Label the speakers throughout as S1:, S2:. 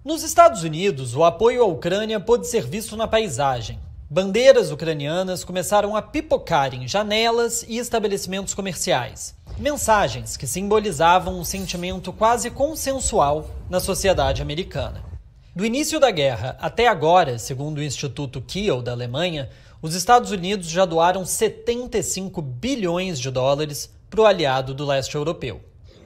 S1: Nos Estados Unidos, o apoio à Ucrânia pôde ser visto na paisagem. Bandeiras ucranianas começaram a pipocar em janelas e estabelecimentos comerciais. Mensagens que simbolizavam um sentimento quase consensual na sociedade americana. Do início da guerra até agora, segundo o Instituto Kiel da Alemanha, os Estados Unidos já doaram 75 bilhões de dólares para o aliado do leste europeu.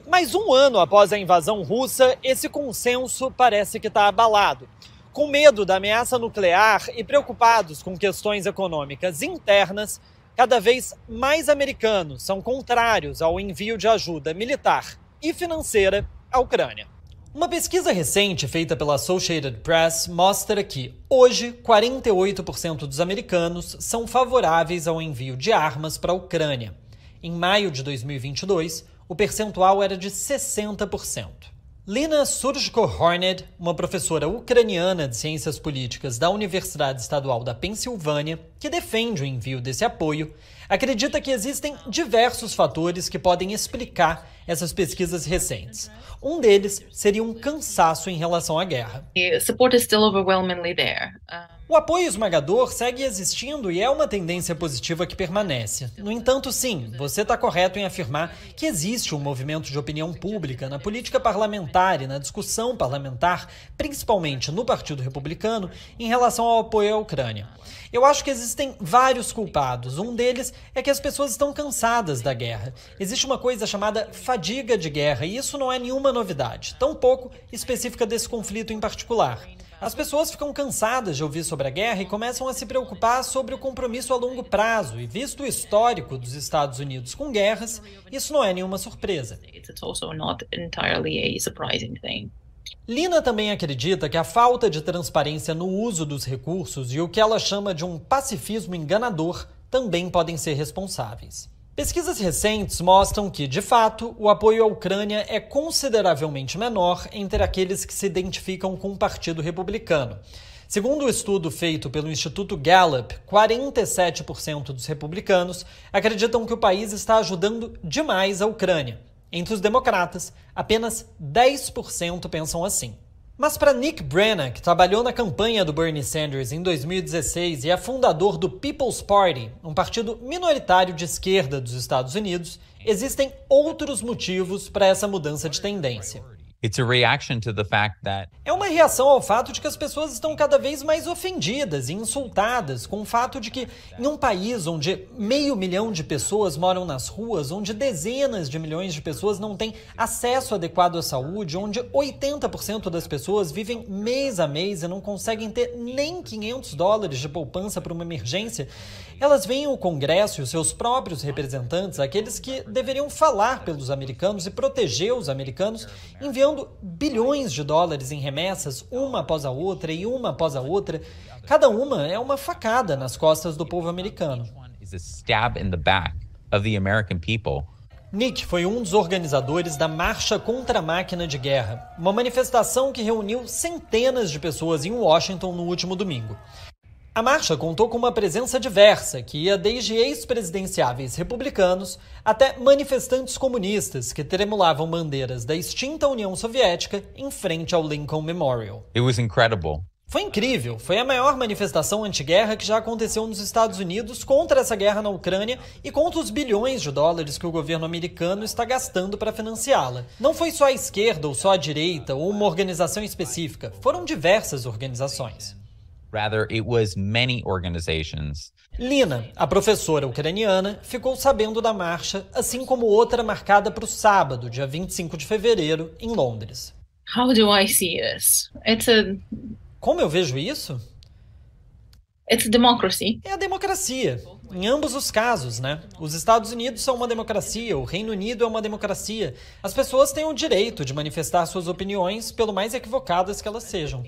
S1: Mas um ano após a invasão russa, esse consenso parece que está abalado. Com medo da ameaça nuclear e preocupados com questões econômicas internas, cada vez mais americanos são contrários ao envio de ajuda militar e financeira à Ucrânia. Uma pesquisa recente feita pela Associated Press mostra que, hoje, 48% dos americanos são favoráveis ao envio de armas para a Ucrânia. Em maio de 2022, o percentual era de 60%. Lina Surjko-Horned, uma professora ucraniana de ciências políticas da Universidade Estadual da Pensilvânia, que defende o envio desse apoio, acredita que existem diversos fatores que podem explicar essas pesquisas recentes. Um deles seria um cansaço em relação à guerra. O apoio esmagador segue existindo e é uma tendência positiva que permanece. No entanto, sim, você está correto em afirmar que existe um movimento de opinião pública na política parlamentar e na discussão parlamentar, principalmente no Partido Republicano, em relação ao apoio à Ucrânia. Eu acho que existem vários culpados. Um deles é que as pessoas estão cansadas da guerra. Existe uma coisa chamada fadiga de guerra, e isso não é nenhuma novidade, tampouco específica desse conflito em particular. As pessoas ficam cansadas de ouvir sobre a guerra e começam a se preocupar sobre o compromisso a longo prazo, e visto o histórico dos Estados Unidos com guerras, isso não é nenhuma surpresa. Lina também acredita que a falta de transparência no uso dos recursos e o que ela chama de um pacifismo enganador também podem ser responsáveis. Pesquisas recentes mostram que, de fato, o apoio à Ucrânia é consideravelmente menor entre aqueles que se identificam com o Partido Republicano. Segundo o estudo feito pelo Instituto Gallup, 47% dos republicanos acreditam que o país está ajudando demais a Ucrânia. Entre os democratas, apenas 10% pensam assim. Mas para Nick Brenna, que trabalhou na campanha do Bernie Sanders em 2016 e é fundador do People's Party, um partido minoritário de esquerda dos Estados Unidos, existem outros motivos para essa mudança de tendência. É uma reação ao fato de que as pessoas estão cada vez mais ofendidas e insultadas com o fato de que, em um país onde 500 mil de pessoas moram nas ruas, onde dezenas de milhões de pessoas não têm acesso adequado à saúde, onde 80% das pessoas vivem mês a mês e não conseguem ter nem $500 de poupança para uma emergência, elas veem o Congresso e os seus próprios representantes, aqueles que deveriam falar pelos americanos e proteger os americanos, enviando bilhões de dólares em remessas, uma após a outra e uma após a outra. Cada uma é uma facada nas costas do povo americano. Nick foi um dos organizadores da Marcha contra a Máquina de Guerra, uma manifestação que reuniu centenas de pessoas em Washington no último domingo. A marcha contou com uma presença diversa, que ia desde ex-presidenciáveis republicanos até manifestantes comunistas que tremulavam bandeiras da extinta União Soviética em frente ao Lincoln Memorial. Foi incrível, foi a maior manifestação anti-guerra que já aconteceu nos Estados Unidos contra essa guerra na Ucrânia e contra os bilhões de dólares que o governo americano está gastando para financiá-la. Não foi só a esquerda ou só a direita ou uma organização específica, foram diversas organizações.
S2: Rather, it was many organizations.
S1: Lina, a professora ucraniana, ficou sabendo da marcha, assim como outra marcada para o sábado, dia 25 de fevereiro, em Londres.
S3: How do I see this?
S1: Como eu vejo isso?
S3: It's democracy.
S1: É a democracia. Em ambos os casos, né? Os Estados Unidos são uma democracia, o Reino Unido é uma democracia. As pessoas têm o direito de manifestar suas opiniões, pelo mais equivocadas que elas sejam.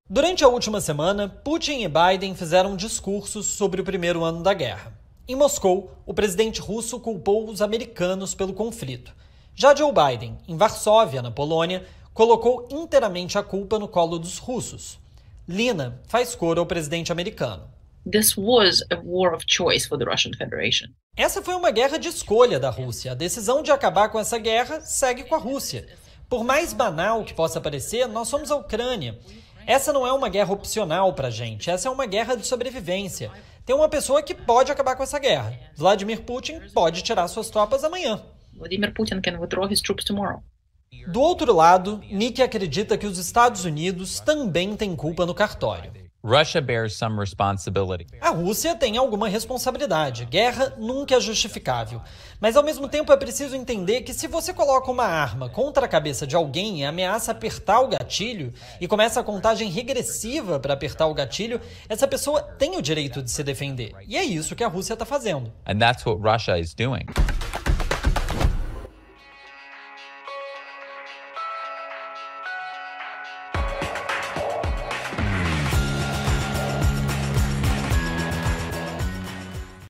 S1: Durante a última semana, Putin e Biden fizeram discursos sobre o primeiro ano da guerra. Em Moscou, o presidente russo culpou os americanos pelo conflito. Já Joe Biden, em Varsóvia, na Polônia, colocou inteiramente a culpa no colo dos russos. Lina faz coro ao presidente americano.
S3: This was a war of choice for the Russian Federation.
S1: Essa foi uma guerra de escolha da Rússia. A decisão de acabar com essa guerra segue com a Rússia. Por mais banal que possa parecer, nós somos a Ucrânia. Essa não é uma guerra opcional pra gente, essa é uma guerra de sobrevivência. Tem uma pessoa que pode acabar com essa guerra. Vladimir Putin pode tirar suas tropas amanhã.
S3: Vladimir Putin can withdraw his troops tomorrow.
S1: Do outro lado, Nick acredita que os Estados Unidos também têm culpa no cartório.
S2: Russia bears some responsibility.
S1: A Rússia tem alguma responsabilidade. Guerra nunca é justificável. Mas, ao mesmo tempo, é preciso entender que se você coloca uma arma contra a cabeça de alguém e ameaça apertar o gatilho e começa a contagem regressiva para apertar o gatilho, essa pessoa tem o direito de se defender. E é isso que a Rússia está fazendo.
S2: And that's what Russia is doing.